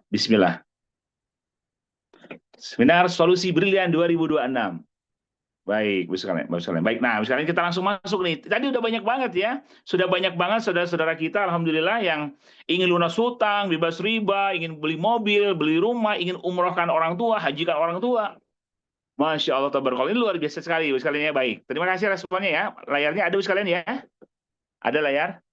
Bismillah. Seminar Solusi Brilian 2026. Baik, Bu sekalian, Bu sekalian. Baik, nah sekarang kita langsung masuk nih. Tadi udah banyak banget ya. Sudah banyak banget saudara-saudara kita, alhamdulillah, yang ingin lunas hutang, bebas riba, ingin beli mobil, beli rumah, ingin umrohkan orang tua, hajikan orang tua. Masya Allah, tabarakallah. Ini luar biasa sekali, Bu sekalian ya. Baik, terima kasih responnya ya. Layarnya ada, Bu sekalian ya. Ada layar?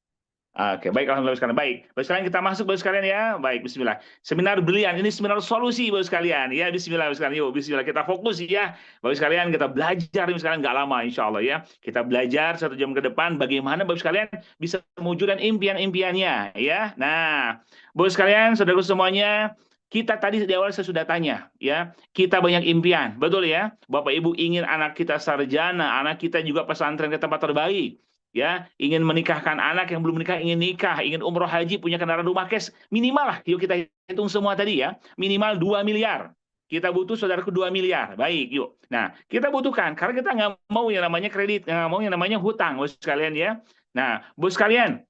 Oke, baik, alhamdulillah sekalian. Baik, baik sekalian kita masuk, baik sekalian ya. Baik, Bismillah. Seminar brilian, ini seminar solusi, baik sekalian. Ya, Bismillah, baik sekalian. Yuk, Bismillah, kita fokus ya. Baik sekalian, kita belajar, baik sekalian, nggak lama, insya Allah ya. Kita belajar 1 jam ke depan, bagaimana baik sekalian bisa mewujudkan impian-impiannya, ya. Nah, baik sekalian, saudaraku semuanya, kita tadi di awal saya sudah tanya, ya. Kita banyak impian, betul ya. Bapak Ibu ingin anak kita sarjana, anak kita juga pesantren ke tempat terbaik, ya, ingin menikahkan anak yang belum menikah, ingin nikah, ingin umroh haji, punya kendaraan rumah cash, minimal lah, yuk kita hitung semua tadi ya, minimal 2 miliar. Kita butuh, saudaraku, 2 miliar. Baik, yuk. Nah, kita butuhkan, karena kita nggak mau yang namanya kredit, nggak mau yang namanya hutang, bos sekalian ya. Nah, bos sekalian,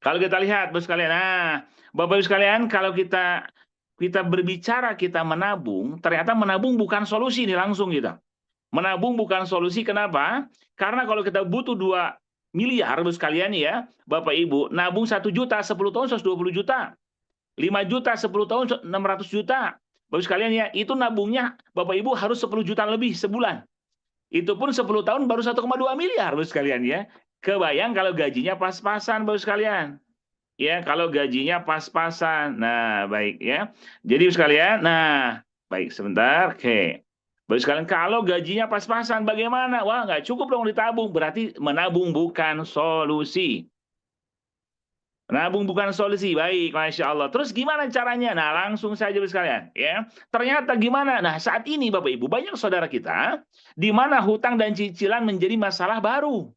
kalau kita lihat, bos sekalian, nah, Bapak Ibu sekalian, kalau kita kita berbicara, kita menabung, ternyata menabung bukan solusi nih langsung kita. Menabung bukan solusi, kenapa? Karena kalau kita butuh 2 miliar, Bapak sekalian ya, Bapak Ibu, nabung 1 juta, 10 tahun 120 juta. 5 juta, 10 tahun 600 juta. Bapak sekalian ya, itu nabungnya Bapak Ibu harus 10 juta lebih sebulan. Itu pun 10 tahun baru 1,2 miliar, Bapak sekalian ya. Kebayang kalau gajinya pas-pasan, Bapak sekalian. Ya, kalau gajinya pas-pasan. Nah, baik ya. Jadi sekalian, nah, baik sebentar. Oke. Baik sekalian, kalau gajinya pas-pasan bagaimana? Wah, nggak cukup dong ditabung. Berarti menabung bukan solusi. Menabung bukan solusi. Baik, Masya Allah. Terus gimana caranya? Nah, langsung saja Bapak sekalian. Ya, ternyata gimana? Nah, saat ini Bapak Ibu, banyak saudara kita di mana hutang dan cicilan menjadi masalah baru.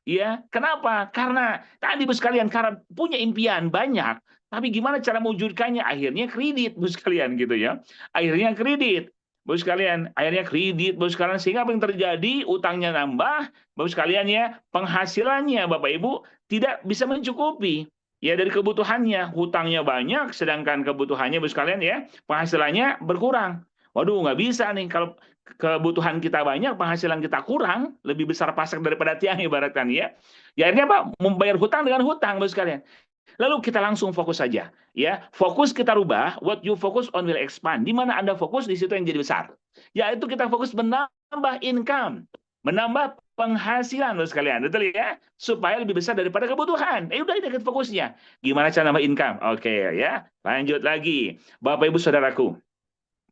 Ya, kenapa? Karena tadi Bapak sekalian, karena punya impian banyak, tapi gimana cara mewujudkannya? Akhirnya kredit, Bapak sekalian, gitu ya. Akhirnya kredit. Bapak sekalian, akhirnya kredit, Bapak sekalian, sehingga apa yang terjadi? Utangnya nambah, Bapak sekalian ya, penghasilannya Bapak Ibu tidak bisa mencukupi. Ya, dari kebutuhannya, hutangnya banyak, sedangkan kebutuhannya Bapak sekalian ya, penghasilannya berkurang. Waduh, nggak bisa nih kalau kebutuhan kita banyak, penghasilan kita kurang, lebih besar pasak daripada tiang ibaratkan ya. Ya akhirnya apa? Membayar hutang dengan hutang, Bapak sekalian. Lalu kita langsung fokus saja, ya. Fokus kita rubah, what you focus on will expand. Di mana Anda fokus, di situ yang jadi besar. Yaitu kita fokus menambah income, menambah penghasilan, Bapak sekalian, betul ya? Supaya lebih besar daripada kebutuhan. Udah itu fokusnya. Gimana cara nambah income? Oke, ya. Lanjut lagi, Bapak Ibu saudaraku.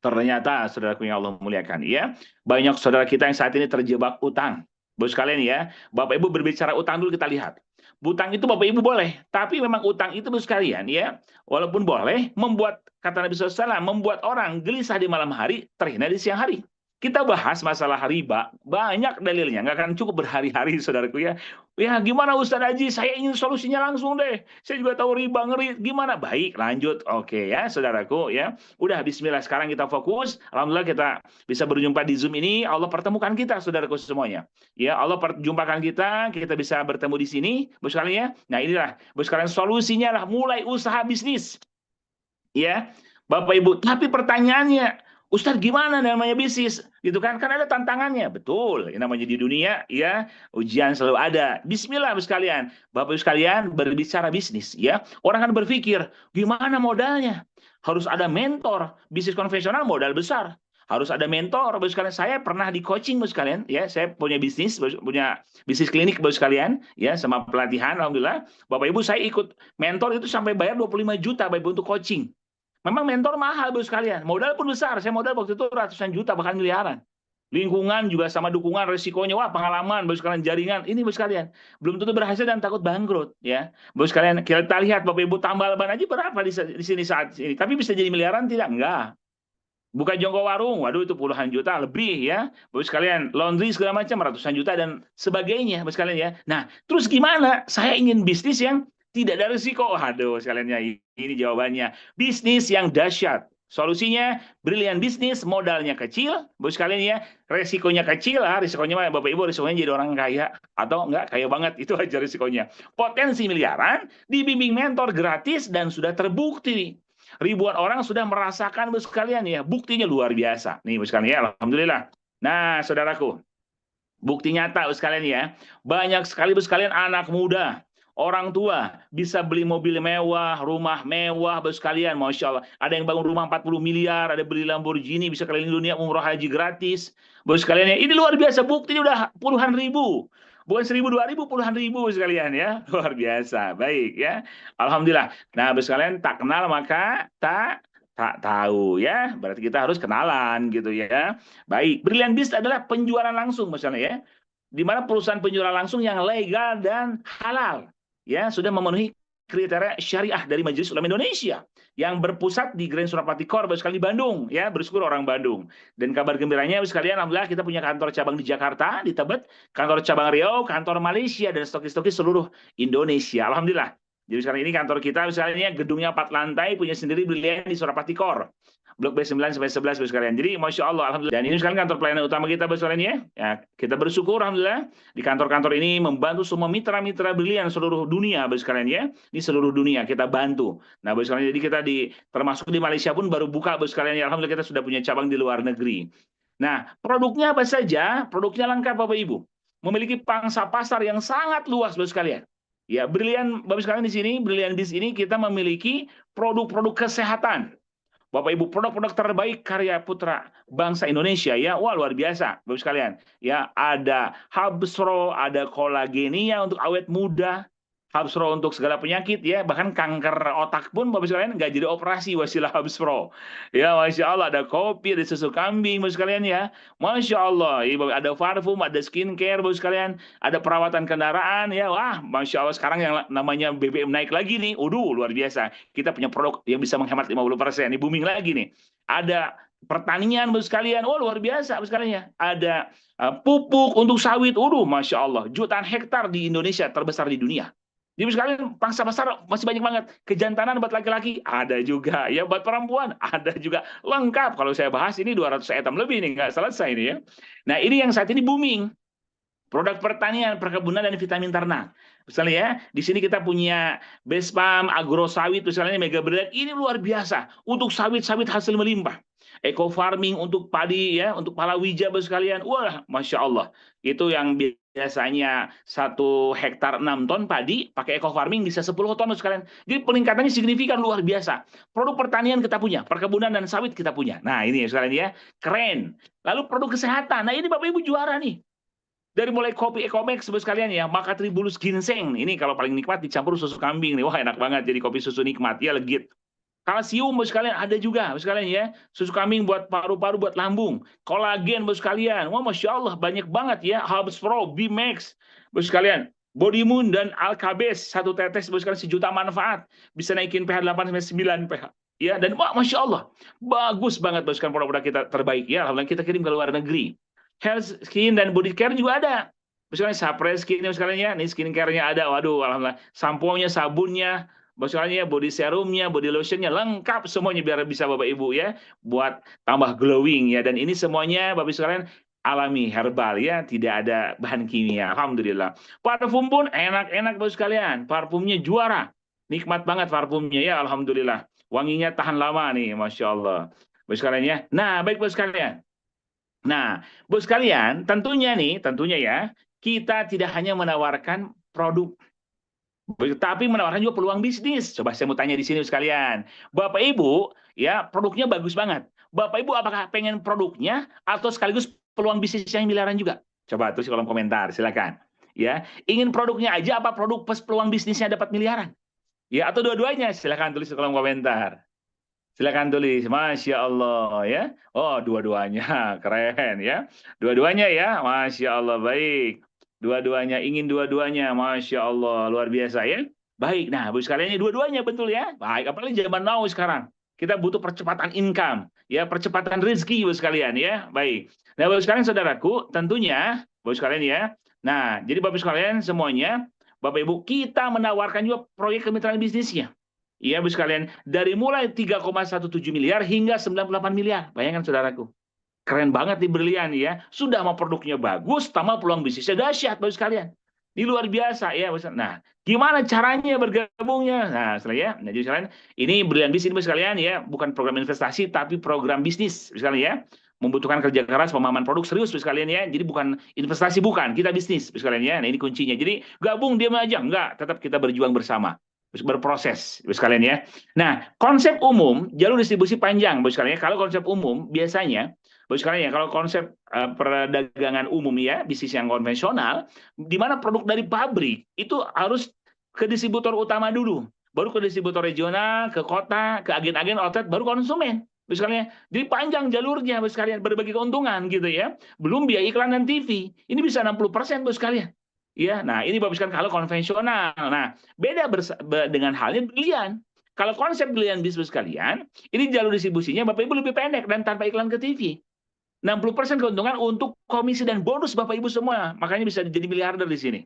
Ternyata saudaraku yang Allah muliakan, ya, banyak saudara kita yang saat ini terjebak utang. Bapak sekalian ya, Bapak Ibu berbicara utang dulu, kita lihat. Utang itu Bapak Ibu boleh, tapi memang utang itu Bapak sekalian ya, walaupun boleh membuat, kata Nabi SAW, membuat orang gelisah di malam hari, terhina di siang hari. Kita bahas masalah riba, banyak dalilnya, nggak akan cukup berhari-hari saudaraku ya. Ya gimana Ustadz Haji, saya ingin solusinya langsung deh. Saya juga tahu riba, ngeri, gimana? Baik, lanjut. Oke ya saudaraku ya. Udah, bismillah, sekarang kita fokus. Alhamdulillah kita bisa berjumpa di Zoom ini. Allah pertemukan kita, saudaraku semuanya. Ya, Allah perjumpakan kita bisa bertemu di sini, Bos sekalian ya. Nah, inilah, Bos sekalian, solusinya lah mulai usaha bisnis. Ya, Bapak Ibu. Tapi pertanyaannya, Ustadz gimana namanya bisnis? Gitu kan? Kan ada tantangannya. Betul. Yang namanya di dunia, ya, ujian selalu ada. Bismillah, Bapak sekalian. Bapak Ibu sekalian berbicara bisnis, ya. Orang kan berpikir, gimana modalnya? Harus ada mentor. Bisnis konvensional modal besar. Harus ada mentor, Bapak sekalian. Saya pernah di coaching, Bapak sekalian, ya. Saya punya bisnis, punya bisnis klinik, Bapak sekalian, ya, sama pelatihan, alhamdulillah. Bapak Ibu, saya ikut mentor itu sampai bayar 25 juta Bapak Ibu untuk coaching. Memang mentor mahal, Bapak sekalian. Modal pun besar. Saya modal waktu itu ratusan juta, bahkan miliaran. Lingkungan juga sama dukungan, resikonya, wah, pengalaman, Bapak sekalian, jaringan. Ini Bapak sekalian, belum tentu berhasil dan takut bangkrut, ya. Bapak sekalian, kita lihat Bapak Ibu tambal ban aja berapa di sini saat ini. Tapi bisa jadi miliaran tidak? Enggak. Buka jonggo warung, waduh itu puluhan juta lebih ya. Bapak sekalian, laundry segala macam ratusan juta dan sebagainya, Bapak sekalian ya. Nah, terus gimana? Saya ingin bisnis yang tidak ada risiko. Aduh, sekalian ya, ini jawabannya. Bisnis yang dahsyat. Solusinya brilian bisnis, modalnya kecil, Bapak sekalian ya. Resikonya kecil lah, risikonya Bapak Ibu risikonya jadi orang kaya atau enggak kaya banget, itu aja risikonya. Potensi miliaran, dibimbing mentor gratis dan sudah terbukti. Ribuan orang sudah merasakan Bapak sekalian ya. Buktinya luar biasa. Nih Bapak sekalian ya, alhamdulillah. Nah, saudaraku, bukti nyata sekalian ya. Banyak sekali sekalian anak muda, orang tua bisa beli mobil mewah, rumah mewah sekalian, Masya Allah. Ada yang bangun rumah 40 miliar, ada beli Lamborghini, bisa keliling dunia umroh haji gratis. Sekalian ya, ini luar biasa, buktinya udah puluhan ribu. Bukan 1.000, 2.000, puluhan ribu sekalian ya. Luar biasa. Baik ya. Alhamdulillah. Nah, sekalian tak kenal maka tak tahu ya, berarti kita harus kenalan gitu ya. Baik, Brilliant Biz adalah penjualan langsung misalnya ya, di mana perusahaan penjualan langsung yang legal dan halal ya, sudah memenuhi kriteria syariah dari Majelis Ulama Indonesia yang berpusat di Grand Surapati Core sekali di Bandung ya, bersyukur orang Bandung. Dan kabar gembiranya sekalian, alhamdulillah kita punya kantor cabang di Jakarta, di Tebet, kantor cabang Riau, kantor Malaysia, dan stokis-stokis seluruh Indonesia. Alhamdulillah. Jadi sekarang ini kantor kita misalnya gedungnya 4 lantai, punya sendiri Brilliant di Surapati Core. Blok B9 sampai 11 Bapak sekalian. Jadi Masya Allah, alhamdulillah. Dan ini sekarang kantor pelayanan utama kita Bapak sekalian ya. Ya, kita bersyukur alhamdulillah di kantor-kantor ini membantu semua mitra-mitra Brilian seluruh dunia Bapak sekalian ya. Di seluruh dunia kita bantu. Nah Bapak sekalian, jadi kita termasuk di Malaysia pun baru buka Bapak sekalian ya. Alhamdulillah kita sudah punya cabang di luar negeri. Nah, produknya apa saja? Produknya lengkap Bapak Ibu. Memiliki pangsa pasar yang sangat luas Bapak sekalian. Ya, Brilliant Bapak sekalian di sini, Brilliant Biz ini kita memiliki produk-produk kesehatan. Bapak Ibu, produk-produk terbaik karya putra bangsa Indonesia ya. Wah, luar biasa Bapak sekalian. Ya, ada Habsro, ada kolagenia untuk awet muda, Habsro untuk segala penyakit ya, bahkan kanker otak pun Bapak sekalian nggak jadi operasi wasilah Habsro. Ya, Masya Allah, ada kopi, ada susu kambing Bapak sekalian ya. Masya Allah, ya, ada parfum, ada skincare Bapak sekalian, ada perawatan kendaraan ya. Wah, Masya Allah, sekarang yang namanya BBM naik lagi nih. Luar biasa. Kita punya produk yang bisa menghemat 50%. Ini booming lagi nih. Ada pertanian Bapak sekalian. Oh, luar biasa Bapak sekalian ya. Ada pupuk untuk sawit. Masya Allah, jutaan hektar di Indonesia, terbesar di dunia. Jadi sekalian pangsa pasar masih banyak banget. Kejantanan buat laki-laki ada juga, ya buat perempuan ada juga, lengkap. Kalau saya bahas ini 200 item lebih nih, nggak selesai ini ya. Nah ini yang saat ini booming, produk pertanian, perkebunan, dan vitamin ternak. Misalnya ya, di sini kita punya Bespam, Agro Sawit, misalnya Mega Brilliant, ini luar biasa untuk sawit-sawit hasil melimpah. Eco farming untuk padi ya, untuk palawija sekalian. Wah, Masya Allah. Itu yang biasanya 1 hektar 6 ton padi, pakai eco farming bisa 10 ton sekalian. Jadi peningkatannya signifikan, luar biasa. Produk pertanian kita punya, perkebunan dan sawit kita punya. Nah ini ya sekalian ya, keren. Lalu produk kesehatan, nah ini Bapak Ibu juara nih. Dari mulai kopi Ecomax sekalian ya, maka tribulus ginseng. Ini kalau paling nikmat dicampur susu kambing nih. Wah, enak banget jadi kopi susu nikmat ya, legit. Kalsium sekalian ada juga sekalian ya. Susu kambing buat paru-paru, buat lambung. Kolagen sekalian. Wah, Masya Allah, banyak banget ya. Hubs Pro, B-Max sekalian. Body Moon dan Alkabes, 1 tetes sekalian 1 juta manfaat. Bisa naikin pH 8 sampai 9 pH. Ya, dan wah, Masya Allah, bagus banget sekalian produk-produk kita terbaik ya. Alhamdulillah kita kirim ke luar negeri. Health skin dan body care juga ada. Misalnya Sapre skin sekalian ya, nih skincare-nya ada. Waduh, alhamdulillah. Sampo-nya, sabunnya, misalnya body serumnya, body lotionnya, lengkap semuanya biar bisa Bapak Ibu ya, buat tambah glowing ya. Dan ini semuanya Bapak Ibu sekalian alami, herbal ya, tidak ada bahan kimia. Alhamdulillah. Parfum pun enak-enak Bapak sekalian. Parfumnya juara. Nikmat banget parfumnya ya, alhamdulillah. Wanginya tahan lama nih, Masya Allah. Bapak sekalian ya. Nah, baik Bapak sekalian. Nah, Bos sekalian, tentunya ya, kita tidak hanya menawarkan produk, tapi menawarkan juga peluang bisnis. Coba saya mau tanya di sini sekalian. Bapak Ibu, ya, produknya bagus banget. Bapak Ibu apakah pengen produknya atau sekaligus peluang bisnis yang miliaran juga? Coba tulis di kolom komentar, silakan. Ya, ingin produknya aja apa produk plus peluang bisnisnya dapat miliaran? Ya, atau dua-duanya? Silakan tulis di kolom komentar. Silakan tulis, Masya Allah ya. Oh, dua-duanya keren ya. Dua-duanya ya, Masya Allah, baik. Dua-duanya, ingin dua-duanya, Masya Allah, luar biasa ya. Baik, nah Bapak sekalian ini dua-duanya betul ya. Baik, apalagi zaman now sekarang. Kita butuh percepatan income, ya, percepatan rezeki Bapak sekalian ya. Baik. Nah Bapak sekalian, saudaraku, tentunya Bapak sekalian ya. Nah, jadi Bapak sekalian semuanya, Bapak Ibu, kita menawarkan juga proyek kemitraan bisnisnya. Iya, Bapak sekalian, dari mulai 3,17 miliar hingga 98 miliar. Bayangkan saudaraku. Keren banget nih Brilian ya. Sudah mau produknya bagus, tambah peluang bisnisnya dahsyat Bapak sekalian. Ini luar biasa ya. Nah, gimana caranya bergabungnya? Nah, setelah ya, nah, jadi sekalian, ini Brilliant Biz ini sekalian ya, bukan program investasi tapi program bisnis sekalian ya. Membutuhkan kerja keras, pemahaman produk serius sekalian ya. Jadi bukan investasi, bukan, kita bisnis sekalian ya. Nah, ini kuncinya. Jadi gabung diam aja, enggak, tetap kita berjuang bersama, berproses sekalian ya. Nah, konsep umum jalur distribusi panjang sekalian ya. Kalau konsep umum biasanya sekalian ya, kalau konsep perdagangan umum ya, bisnis yang konvensional, di mana produk dari pabrik itu harus ke distributor utama dulu, baru ke distributor regional, ke kota, ke agen-agen outlet, baru konsumen. Sekalian, jadi panjang jalurnya, sekalian, berbagi keuntungan gitu ya. Belum biaya iklan dan TV. Ini bisa 60% sekalian. Ya, nah ini bagus kan kalau konvensional. Nah, beda dengan halnya Brilian. Kalau konsep Brilian bisnis sekalian, ini jalur distribusinya Bapak Ibu lebih pendek dan tanpa iklan ke TV. 60% keuntungan untuk komisi dan bonus Bapak Ibu semua. Makanya bisa jadi miliarder di sini.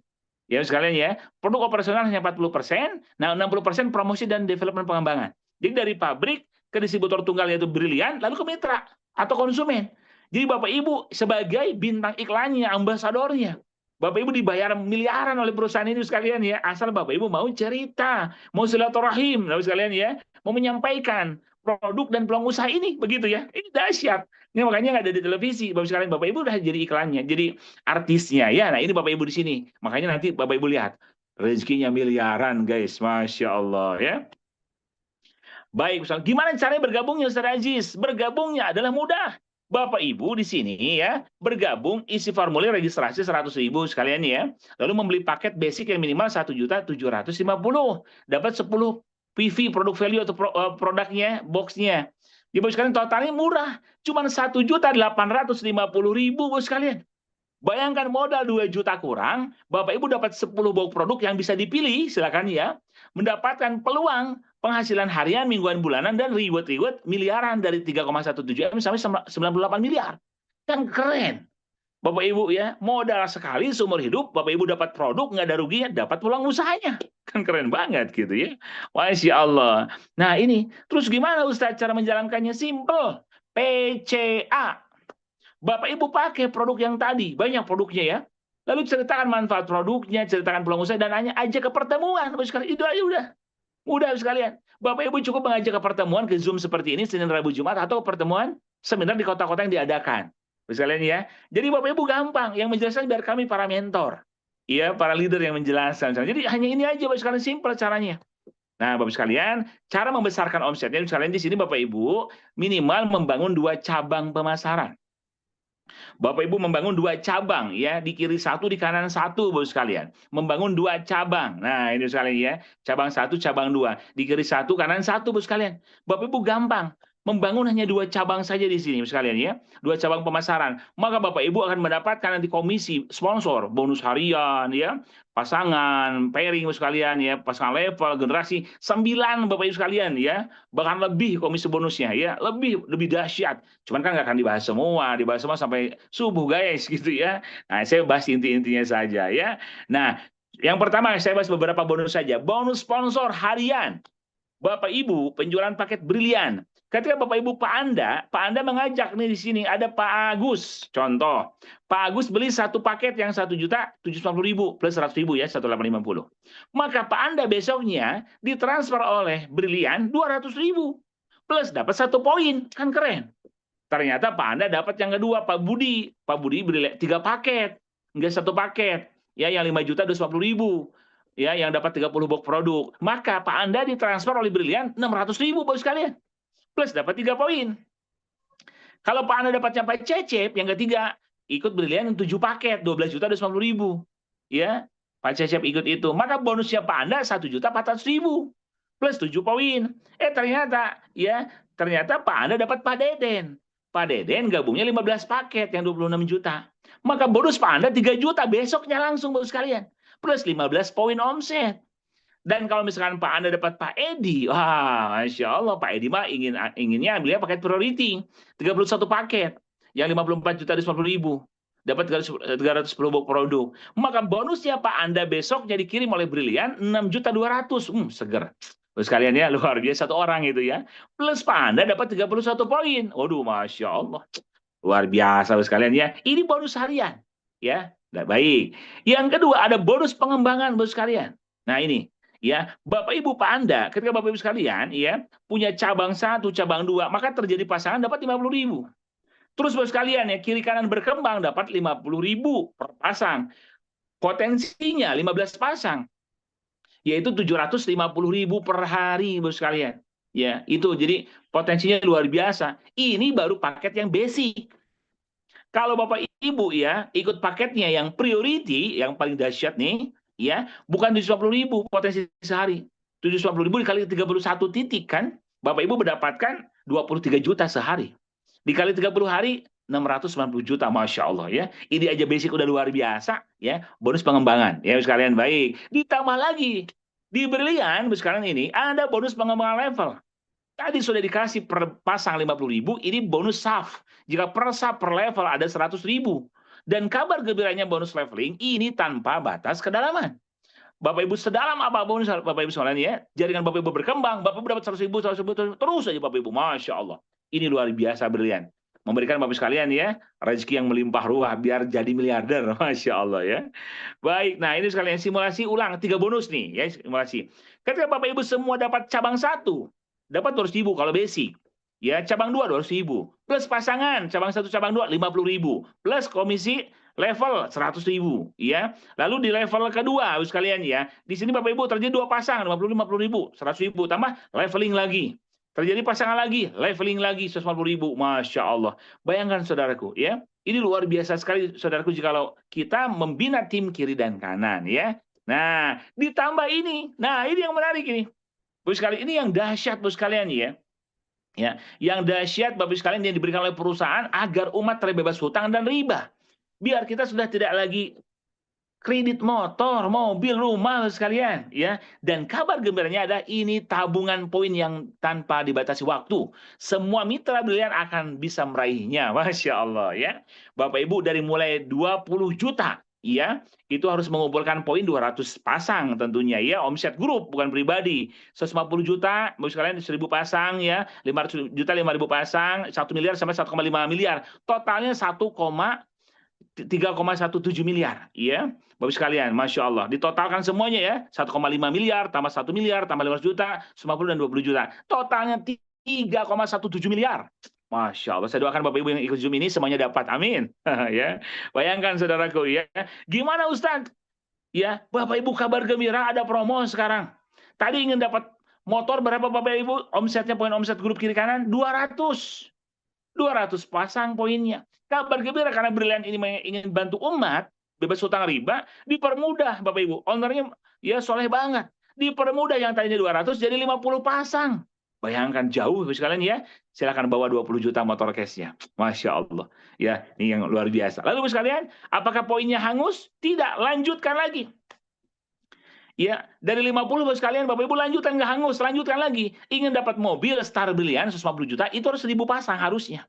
Ya sekalian ya, produk operasional hanya 40%, nah 60% promosi dan development pengembangan. Jadi dari pabrik ke distributor tunggal yaitu Brilian, lalu ke mitra atau konsumen. Jadi Bapak Ibu sebagai bintang iklannya, ambasadornya. Bapak Ibu dibayar miliaran oleh perusahaan ini sekalian ya, asal Bapak Ibu mau cerita, mau silaturahim, lalu sekalian ya, mau menyampaikan produk dan peluang usaha ini, begitu ya. Ini dahsyat. Ini makanya nggak ada di televisi. Bapak sekalian, Bapak Ibu udah jadi iklannya, jadi artisnya ya. Nah ini Bapak Ibu di sini. Makanya nanti Bapak Ibu lihat rezekinya miliaran guys, masya Allah ya. Baik, gimana caranya bergabungnya Ustaz Aziz? Bergabungnya adalah mudah. Bapak Ibu di sini ya, bergabung isi formulir registrasi 100.000 sekalian ya. Lalu membeli paket basic yang minimal 1.750.000. Dapat 10 PV produk value atau produknya, boxnya. Di bos sekalian totalnya murah, cuma 1.850.000 bos sekalian. Bayangkan modal 2 juta kurang, Bapak Ibu dapat 10 box produk yang bisa dipilih, silakan ya. Mendapatkan peluang penghasilan harian, mingguan, bulanan, dan reward miliaran dari 3,17 M sampai 98 miliar. Kan keren. Bapak Ibu ya, modal sekali seumur hidup, Bapak Ibu dapat produk, nggak ada ruginya, dapat peluang usahanya. Kan keren banget gitu ya. Masya Allah. Nah ini, terus gimana Ustaz cara menjalankannya? Simple. PCA. Bapak Ibu pakai produk yang tadi, banyak produknya ya. Lalu ceritakan manfaat produknya, ceritakan peluang usaha, dan hanya ajak ke pertemuan. Itu aja udah. Mudah sekalian. Bapak Ibu cukup mengajak ke pertemuan, ke Zoom seperti ini, Senin, Rabu, Jumat, atau pertemuan seminar di kota-kota yang diadakan. Sekalian ya. Jadi Bapak Ibu gampang. Yang menjelaskan biar kami para mentor. Ya, para leader yang menjelaskan. Jadi hanya ini aja Bapak sekalian, simple caranya. Nah, Bapak sekalian, cara membesarkan omsetnya sekalian di sini Bapak Ibu minimal membangun 2 cabang pemasaran. Bapak Ibu membangun 2 cabang ya, di kiri 1, di kanan 1, Bapak sekalian. Membangun 2 cabang. Nah, ini sekalian ya. Cabang 1, cabang 2. Di kiri 1, kanan 1, Bapak sekalian. Bapak Ibu gampang. Membangun hanya 2 cabang saja di sini sekalian ya. 2 cabang pemasaran. Maka Bapak Ibu akan mendapatkan nanti komisi sponsor, bonus harian ya, pasangan, pairing sekalian ya, pasangan level, generasi 9 Bapak Ibu sekalian ya. Bahkan lebih komisi bonusnya ya, lebih dahsyat. Cuman kan nggak akan dibahas semua sampai subuh guys gitu ya. Nah, saya bahas inti-intinya saja ya. Nah, yang pertama saya bahas beberapa bonus saja. Bonus sponsor harian. Bapak Ibu penjualan paket Brilian. Ketika Bapak Ibu Pak Anda mengajak nih di sini ada Pak Agus. Contoh, Pak Agus beli satu paket yang 1.750.000 plus 100.000 ya, 1.850. Maka Pak Anda besoknya ditransfer oleh Brilian 200.000 plus dapat 1 poin, kan keren. Ternyata Pak Anda dapat yang kedua Pak Budi. Pak Budi beli 3 paket, enggak 1 paket. Ya, yang 5.250.000. Ya, yang dapat 30 box produk. Maka Pak Anda ditransfer oleh Brilian 600.000 Bapak sekalian. Plus dapat 3 poin. Kalau Pak Anda dapat sampai Cecep yang ketiga, ikut Brilian 7 paket, 12.250.000. Ya, Pak Cecep ikut itu. Maka bonusnya Pak Anda 1.400.000 plus 7 poin. Ternyata Pak Anda dapat Pak Deden. Pak Deden gabungnya 15 paket yang 26 juta. Maka bonus Pak Anda 3 juta besoknya langsung Bapak sekalian. Plus 15 poin omset. Dan kalau misalkan Pak Anda dapat Pak Edi, wah, Masya Allah, Pak Edi mah inginnya beliau paket priority, 31 paket, yang 54.250.000, dapat 310 box produk. Maka bonusnya Pak Anda besoknya dikirim oleh Brilian 6.200.000, seger. Terus sekalian ya, luar biasa 1 orang itu ya. Plus Pak Anda dapat 31 poin. Waduh, Masya Allah. Luar biasa sekalian ya. Ini bonus harian. Ya, Nah, baik. Yang kedua ada bonus pengembangan bos sekalian. Nah ini ya Bapak Ibu Pak Anda ketika Bapak Ibu sekalian ya punya cabang satu cabang dua maka terjadi pasangan dapat 50.000. Terus bos sekalian ya kiri kanan berkembang dapat 50.000 per pasang. Potensinya 15 pasang yaitu 750.000 per hari bos sekalian. Ya itu jadi potensinya luar biasa. Ini baru paket yang basic. Kalau Bapak Ibu ya ikut paketnya yang priority, yang paling dahsyat nih, ya bukan 750.000 potensi sehari. 750.000 dikali 31 titik kan, Bapak Ibu mendapatkan 23 juta sehari. Dikali 30 hari 690 juta, Masya Allah ya. Ini aja basic udah luar biasa ya. Bonus pengembangan ya sekalian baik. Ditambah lagi di Brilian sekarang ini ada bonus pengembangan level. Tadi sudah dikasih per pasang 50.000, ini bonus SAF. Jika per SAF per level ada 100.000. Dan kabar gembiranya bonus leveling ini tanpa batas kedalaman. Bapak Ibu sedalam apapun Bapak Ibu sekalian ya, jaringan Bapak Ibu berkembang, Bapak Ibu dapat 100.000, 100.000, terus saja Bapak Ibu, Masya Allah. Ini luar biasa brilian. Memberikan Bapak Ibu sekalian ya, rezeki yang melimpah ruah biar jadi miliarder, Masya Allah ya. Baik, nah ini sekalian simulasi ulang, 3 bonus nih ya, simulasi. Ketika Bapak Ibu semua dapat cabang satu, dapat 200.000 kalau basic. Ya, cabang 2 200.000. Plus pasangan, cabang 1 cabang 2 50.000. Plus komisi level 100.000 ya. Lalu di level kedua sekalian ya. Di sini Bapak Ibu terjadi 2 pasang 50.000, 100.000 tambah leveling lagi. Terjadi pasangan lagi, leveling lagi 150.000. Masya Allah. Bayangkan saudaraku ya. Ini luar biasa sekali saudaraku jikalau kita membina tim kiri dan kanan ya. Nah, ditambah ini. Nah, ini yang menarik ini. Bu sekalian, ini yang dahsyat Bu sekalian ya. Ya, yang dahsyat Bapak sekalian yang diberikan oleh perusahaan agar umat terbebas hutang dan riba. Biar kita sudah tidak lagi kredit motor, mobil, rumah sekalian ya. Dan kabar gembiranya ada ini tabungan poin yang tanpa dibatasi waktu. Semua mitra brilian akan bisa meraihnya. Masya Allah ya. Bapak Ibu dari mulai 20 juta ya, itu harus mengumpulkan poin 200 pasang tentunya ya, omset grup bukan pribadi. 150 juta, Bapak sekalian 1.000 pasang ya, 500 juta 5.000 pasang, 1 miliar sampai 1,5 miliar. Totalnya 3,17 miliar ya. Bapak sekalian, Masya Allah. Ditotalkan semuanya ya, 1,5 miliar, tambah 1 miliar, tambah 500 juta, 50 dan 20 juta. Totalnya 3,17 miliar. Masya Allah, saya doakan Bapak Ibu yang ikut Zoom ini semuanya dapat, amin. Ya, bayangkan saudaraku ya. Gimana Ustaz? Ya, Bapak Ibu kabar gembira ada promo sekarang. Tadi ingin dapat motor berapa Bapak Ibu? Omsetnya poin omset grup kiri kanan 200 pasang poinnya. Kabar gembira karena Brilian ini ingin bantu umat bebas hutang riba, dipermudah Bapak Ibu. Ownernya ya soleh banget. Dipermudah yang tadinya 200 jadi 50 pasang. Bayangkan jauh sekalian ya. Silakan bawa 20 juta motor cashnya. Masya Allah. Ya, ini yang luar biasa. Lalu sekalian, apakah poinnya hangus? Tidak, lanjutkan lagi. Ya, dari 50 sekalian Bapak Ibu lanjutkan nggak hangus, lanjutkan lagi. Ingin dapat mobil Star Brilian 150 juta, itu harus 1.000 pasang harusnya.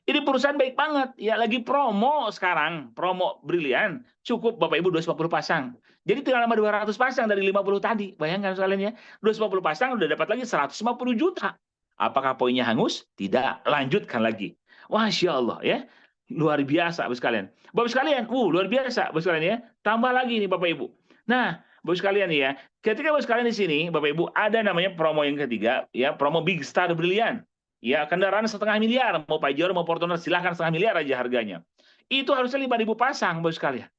Ini perusahaan baik banget, ya lagi promo sekarang, promo Brilian, cukup Bapak Ibu 250 pasang. Jadi tinggal nama 200 pasang dari 50 tadi. Bayangkan sekalian ya, 250 pasang udah dapat lagi 150 juta. Apakah poinnya hangus? Tidak, lanjutkan lagi. Masya Allah ya, luar biasa Bapak sekalian. Bapak sekalian, luar biasa Bapak sekalian ya. Tambah lagi nih Bapak Ibu. Nah, Bapak sekalian ya, ketika Bapak sekalian di sini, Bapak Ibu ada namanya promo yang ketiga, ya promo Big Star Brilian. Ya, kendaraan 1,5 miliar, mau Pajero, mau Fortuner, silahkan 1,5 miliar aja harganya. Itu harusnya 5.000 pasang, Bapak sekalian.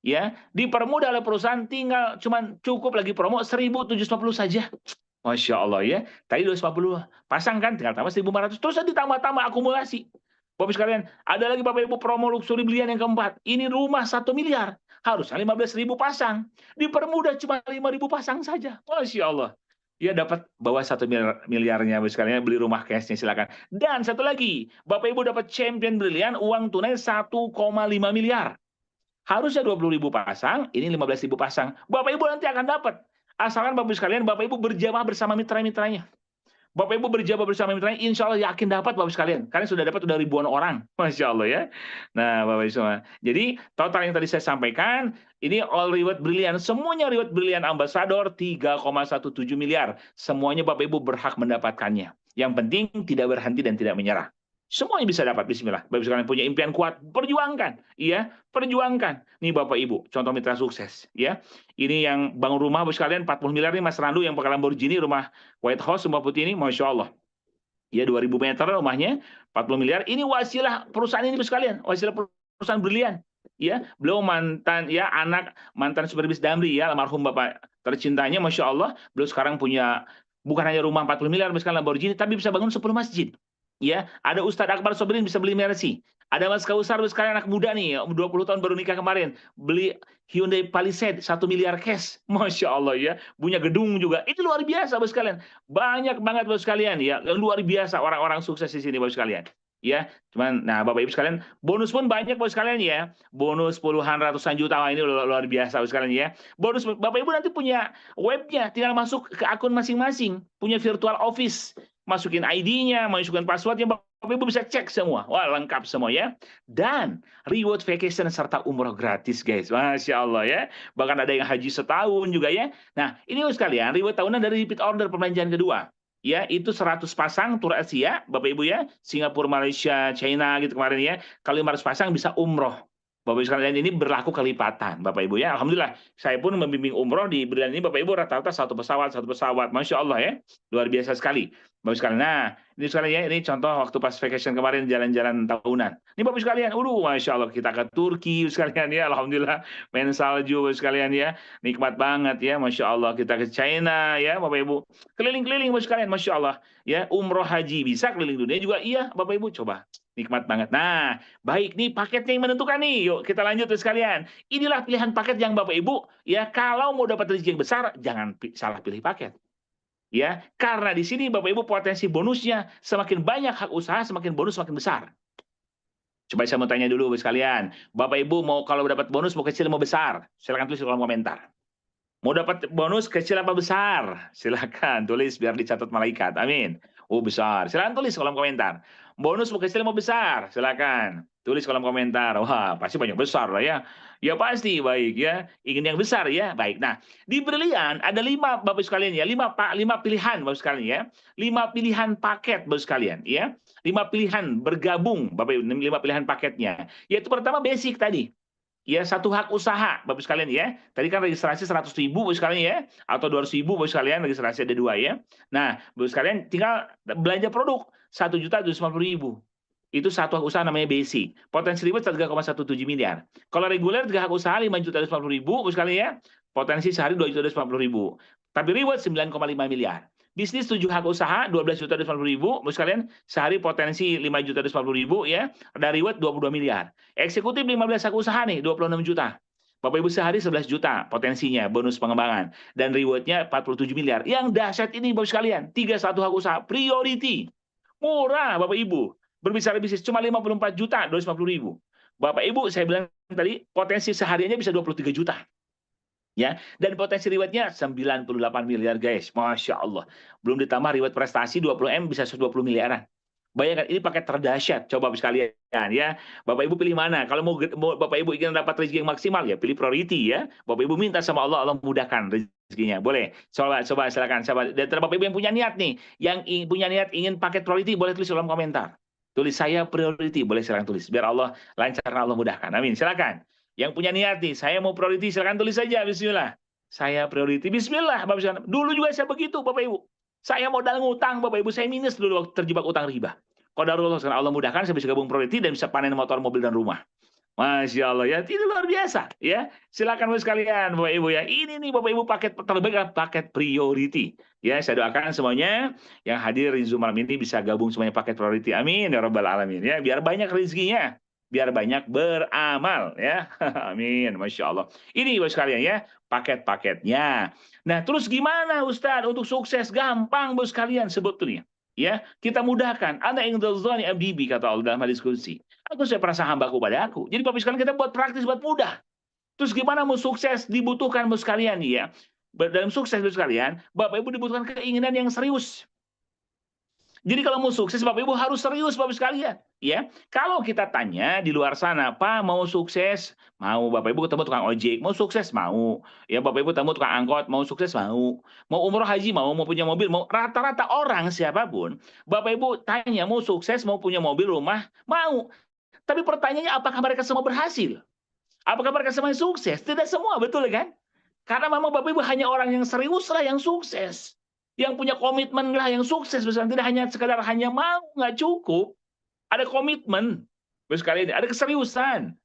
Ya, dipermudah oleh perusahaan, tinggal cuman cukup lagi promo 1.750 saja. Masya Allah ya. Tadi 250 pasang kan, tinggal tambah 1.500. Terus ditambah-tambah akumulasi. Bapak sekalian, ada lagi Bapak Ibu promo luxury Brilian yang keempat. Ini rumah 1 miliar. Harusnya 15.000 pasang. Dipermudah cuma 5.000 pasang saja. Masya Allah. Ya dapat bawa 1 miliarnya sekalian beli rumah cashnya silakan. Dan satu lagi, Bapak Ibu dapat champion Brilian uang tunai 1,5 miliar. Harusnya 20.000 pasang, ini 15.000 pasang. Bapak Ibu nanti akan dapat. Asalkan Bapak Ibu sekalian, Bapak Ibu berjamaah bersama mitra-mitranya. Bapak Ibu berjamaah bersama mitranya, insya Allah yakin dapat Bapak sekalian. Karena sudah dapat udah ribuan orang. Masya Allah ya. Nah Bapak Ibu semua. Jadi total yang tadi saya sampaikan, ini all reward Brilian. Semuanya reward Brilian Ambassador 3,17 miliar. Semuanya Bapak Ibu berhak mendapatkannya. Yang penting tidak berhenti dan tidak menyerah. Semuanya bisa dapat, bismillah. Bapak Ibu sekalian punya impian kuat, perjuangkan, ya, perjuangkan. Nih Bapak Ibu, contoh mitra sukses, ya. Ini yang bangun rumah Bapak sekalian 40 miliar nih Mas Randu yang pakai Lamborghini, rumah White House, rumah putih ini, Masya Allah. Ya 2000 meter rumahnya, 40 miliar. Ini wasilah perusahaan ini Bapak sekalian, wasilah perusahaan brilian. Ya, beliau mantan ya anak mantan Superbis Damri ya, almarhum Bapak tercintanya, Masya Allah. Beliau sekarang punya bukan hanya rumah 40 miliar Bapak sekalian Lamborghini, tapi bisa bangun 10 masjid. Ya, ada Ustadz Akbar Sobirin bisa beli Mercy. Ada Mas Kausar sekarang anak muda nih, 20 tahun baru nikah kemarin, beli Hyundai Palisade 1 miliar cash. Masya Allah ya, punya gedung juga. Itu luar biasa Bapak sekalian. Banyak banget Bapak sekalian ya, luar biasa orang-orang sukses di sini Bapak sekalian. Ya, cuman nah Bapak Ibu sekalian, bonus pun banyak Bapak sekalian ya. Bonus puluhan ratusan juta. Wah, ini luar biasa Bapak sekalian ya. Bonus Bapak Ibu nanti punya webnya, tinggal masuk ke akun masing-masing, punya virtual office, masukin ID-nya, masukin passwordnya, Bapak Ibu bisa cek semua. Wah, lengkap semua ya. Dan reward vacation serta umroh gratis, guys. Masya Allah ya. Bahkan ada yang haji setahun juga ya. Nah, ini Bapak sekalian, reward tahunan dari repeat order perbelanjaan kedua. Ya, itu 100 pasang tur Asia, Bapak Ibu ya. Singapura, Malaysia, China gitu kemarin ya. Kalau 500 pasang bisa umroh. Bapak Ibu sekalian, ini berlaku kelipatan, Bapak Ibu ya. Alhamdulillah, saya pun membimbing umroh di bulan ini, Bapak Ibu rata-rata satu pesawat, Masya Allah ya. Luar biasa sekali. Bapak sekalian. Nah, ini sekalian ya, ini contoh waktu pas vacation kemarin jalan-jalan tahunan. Ini Bapak sekalian, Masya Allah kita ke Turki sekalian ya, Alhamdulillah main salju Bapak sekalian ya, nikmat banget ya, Masya Allah kita ke China ya, Bapak Ibu keliling-keliling Bapak sekalian, Masya Allah ya, umroh haji bisa, keliling dunia juga iya, Bapak Ibu coba nikmat banget. Nah, baik nih paketnya yang menentukan nih, yuk kita lanjut Bapak sekalian. Inilah pilihan paket yang Bapak Ibu ya, kalau mau dapat rezeki yang besar jangan salah pilih paket. Ya, karena di sini Bapak Ibu potensi bonusnya semakin banyak hak usaha, semakin bonus semakin besar. Coba saya mau tanya dulu sekalian, Bapak Ibu mau kalau dapat bonus mau kecil mau besar? Silakan tulis di kolom komentar. Mau dapat bonus kecil apa besar? Silakan tulis biar dicatat malaikat. Amin. Oh besar. Silakan tulis kolom komentar. Bonus mau kecil mau besar? Silakan tulis kolom komentar. Wah pasti banyak besar lah ya. Ya pasti baik ya. Ingin yang besar ya. Baik. Nah di Brilian ada 5 Bapak sekalian ya. 5 pilihan Bapak sekalian ya. 5 pilihan paket Bapak sekalian ya. 5 pilihan bergabung Bapak 5 pilihan paketnya. Yaitu pertama basic tadi. Ya, satu hak usaha, Bapak sekalian ya. Tadi kan registrasi 100.000 Bapak sekalian ya, atau 200.000 Bapak sekalian, registrasi ada 2 ya. Nah, Bapak sekalian tinggal belanja produk 1.250.000. Itu satu hak usaha namanya basic. Potensi reward 3,17 miliar. Kalau reguler 3 hak usaha 5.250.000 Bapak sekalian ya. Potensi sehari 2.250.000. Tapi reward 9,5 miliar. Bisnis 7 hak usaha 12.250.000 Bapak sekalian, sehari potensi 5.250.000 ya, ada reward 22 miliar. Eksekutif 15 hak usaha nih 26 juta. Bapak Ibu sehari 11 juta potensinya bonus pengembangan dan rewardnya 47 miliar. Yang dahsyat ini Bapak sekalian, 31 hak usaha priority. Murah Bapak Ibu. Berbicara bisnis cuma 54 juta 250.000. Bapak Ibu saya bilang tadi potensi sehariannya bisa 23 juta. Ya, dan potensi rewardnya 98 miliar guys, Masya Allah. Belum ditambah reward prestasi 20M bisa 120 miliaran. Bayangkan ini paket terdahsyat, coba sekalian ya. Bapak Ibu pilih mana? Kalau mau Bapak Ibu ingin dapat rezeki yang maksimal ya pilih priority ya. Bapak Ibu minta sama Allah, Allah mudahkan rezekinya. Boleh. Coba silakan. Dan Bapak Ibu yang punya niat nih, yang punya niat ingin paket priority boleh tulis dalam komentar. Tulis saya priority, boleh silakan tulis biar Allah lancar, Allah mudahkan. Amin. Silakan. Yang punya niat nih, saya mau priority, silakan tulis saja. Bismillah. Saya priority. Bismillah. Bapak Ibu. Dulu juga saya begitu, Bapak Ibu. Saya modal ngutang, Bapak Ibu. Saya minus dulu waktu terjebak utang riba. Qadarullah, Allah mudahkan, saya bisa gabung priority dan bisa panen motor, mobil, dan rumah. Masya Allah ya, itu luar biasa ya. Silakan Bapak sekalian, Bapak Ibu ya. Ini nih Bapak Ibu paket terbaik, paket priority. Ya, saya doakan semuanya yang hadir di Zoom malam ini bisa gabung semuanya paket priority. Amin ya rabbal alamin ya. Biar banyak rezekinya, biar banyak beramal ya. Amin, Masya Allah. Ini Bapak sekalian ya, paket-paketnya. Nah, terus gimana Ustadz untuk sukses? Gampang Bapak sekalian sebetulnya. Ya, kita mudahkan. Ana ingdadzani abdi kata Allah dalam hadis qudsi. Aku saya perasa hambaku pada aku. Jadi Bapak sekalian kita buat praktis, buat mudah. Terus gimana mau sukses? Dibutuhkan Bapak sekalian ya. Dalam sukses Bapak sekalian, Bapak Ibu dibutuhkan keinginan yang serius. Jadi kalau mau sukses Bapak Ibu harus serius Bapak Ibu sekalian, ya. Kalau kita tanya di luar sana, "Pak mau sukses?" Mau. Bapak Ibu ketemu tukang ojek, mau sukses? Mau. Ya Bapak Ibu ketemu tukang angkot, mau sukses? Mau. Mau umroh haji mau punya mobil mau. Rata-rata orang siapapun, Bapak Ibu tanya mau sukses, mau punya mobil, rumah, mau. Tapi pertanyaannya apakah mereka semua berhasil? Apakah mereka semua sukses? Tidak semua, betul kan? Karena memang Bapak Ibu hanya orang yang serius lah yang sukses. Yang punya komitmen lah yang sukses, misalnya tidak hanya sekadar hanya mau, nggak cukup. Ada komitmen, terus kali ini ada keseriusan.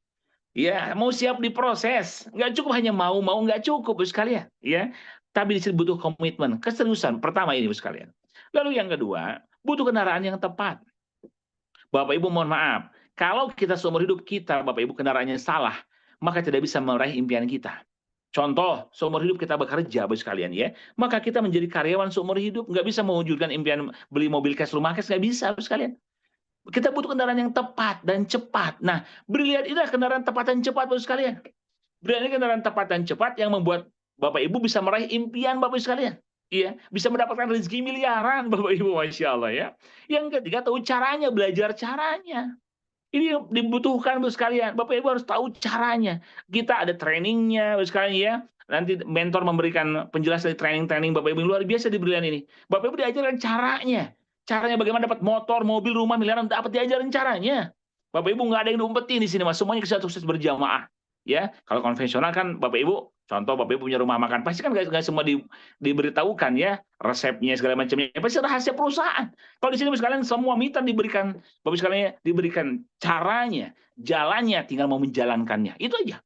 Ya, mau siap diproses. Nggak cukup hanya mau nggak cukup, Bos sekalian. Ya, tapi di sini butuh komitmen, keseriusan. Pertama ini, Bos sekalian. Lalu yang kedua, butuh kendaraan yang tepat. Bapak Ibu mohon maaf, kalau kita seumur hidup kita, Bapak Ibu kendaraannya salah, maka tidak bisa meraih impian kita. Contoh, seumur hidup kita bekerja, Bapak sekalian ya, maka kita menjadi karyawan seumur hidup, nggak bisa mewujudkan impian beli mobil cash, rumah cash, nggak bisa, Bapak sekalian. Kita butuh kendaraan yang tepat dan cepat. Nah, Brilian itu kendaraan tepat dan cepat, Bapak sekalian. Brilian ini kendaraan tepat dan cepat yang membuat Bapak Ibu bisa meraih impian Bapak sekalian. Iya, bisa mendapatkan rezeki miliaran Bapak Ibu, Masya Allah ya. Yang ketiga, tahu caranya, belajar caranya. Ini yang dibutuhkan Bapak sekalian. Bapak Ibu harus tahu caranya. Kita ada trainingnya Bapak sekalian ya. Nanti mentor memberikan penjelasan training-training Bapak Ibu yang luar biasa di Brilian ini. Bapak Ibu diajarkan caranya. Caranya bagaimana dapat motor, mobil, rumah miliaran, dapat diajarin caranya. Bapak Ibu nggak ada yang diumpetin di sini Mas. Semuanya sukses berjamaah. Ya, kalau konvensional kan Bapak Ibu, contoh Bapak Ibu punya rumah makan, pasti kan nggak semua diberitahukan ya resepnya segala macamnya. Pasti rahasia perusahaan. Kalau di sini sekalian semua mitra diberikan, Bapak sekalian diberikan caranya, jalannya, tinggal mau menjalankannya. Itu aja.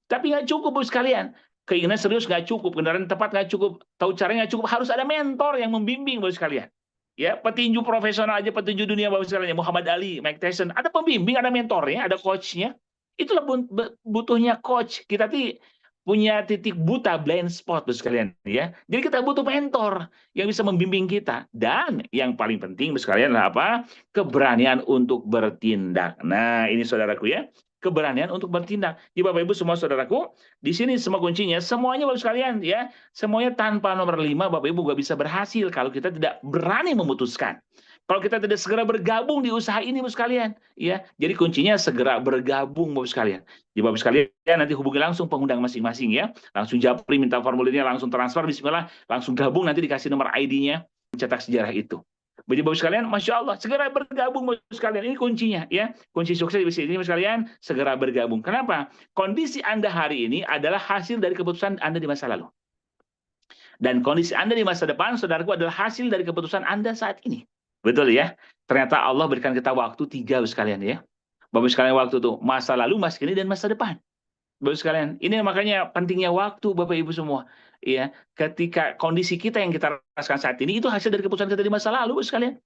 Tapi nggak cukup Bapak sekalian. Keinginan serius nggak cukup, kendaraan tepat nggak cukup, tahu caranya nggak cukup, harus ada mentor yang membimbing Bapak sekalian. Ya, petinju profesional aja, petinju dunia Bapak sekalian, Muhammad Ali, Mike Tyson, ada pembimbing, ada mentornya, ada coachnya. Itulah butuhnya coach. Kita punya titik buta, blind spot Bapak sekalian ya. Jadi kita butuh mentor yang bisa membimbing kita. Dan yang paling penting Bapak sekalian adalah apa? Keberanian untuk bertindak. Nah, ini saudaraku ya. Keberanian untuk bertindak. Jadi Bapak Ibu semua saudaraku, di sini semua kuncinya, semuanya Bapak sekalian ya. Semuanya tanpa nomor 5 Bapak Ibu nggak bisa berhasil kalau kita tidak berani memutuskan. Kalau kita tidak segera bergabung di usaha ini Bapak sekalian, ya. Jadi kuncinya segera bergabung Bapak sekalian. Jadi Bapak sekalian nanti hubungi langsung pengundang masing-masing ya. Langsung japri minta formulirnya, langsung transfer bismillah, langsung gabung nanti dikasih nomor ID-nya, cetak sejarah itu. Jadi Bapak sekalian, Masya Allah, segera bergabung Bapak sekalian. Ini kuncinya ya. Kunci sukses di sini Bapak sekalian, segera bergabung. Kenapa? Kondisi Anda hari ini adalah hasil dari keputusan Anda di masa lalu. Dan kondisi Anda di masa depan, saudaraku, adalah hasil dari keputusan Anda saat ini. Betul ya? Ternyata Allah berikan kita waktu 3 Bapak sekalian ya. Bapak sekalian waktu itu masa lalu, masa kini, dan masa depan. Bapak sekalian, ini makanya pentingnya waktu Bapak Ibu semua. Ya, ketika kondisi kita yang kita rasakan saat ini itu hasil dari keputusan kita di masa lalu Bapak sekalian.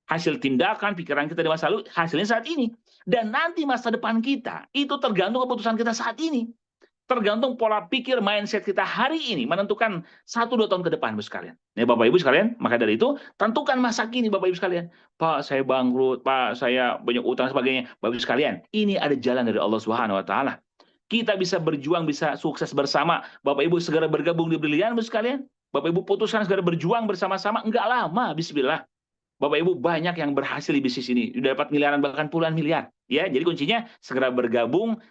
Hasil tindakan, pikiran kita di masa lalu, hasilnya saat ini. Dan nanti masa depan kita itu tergantung keputusan kita saat ini. Tergantung pola pikir mindset kita hari ini menentukan 1-2 tahun ke depan Bapak sekalian. Ya Bapak Ibu sekalian, maka dari itu tentukan masa kini Bapak Ibu sekalian. Pak, saya bangkrut, Pak, saya banyak utang sebagainya. Bapak Ibu sekalian, ini ada jalan dari Allah Subhanahu wa taala. Kita bisa berjuang, bisa sukses bersama. Bapak Ibu segera bergabung di Brilian Bapak sekalian. Bapak Ibu putuskan segera berjuang bersama-sama, enggak lama, bismillah. Bapak Ibu banyak yang berhasil di bisnis ini, sudah dapat miliaran bahkan puluhan miliar. Ya, jadi kuncinya segera bergabung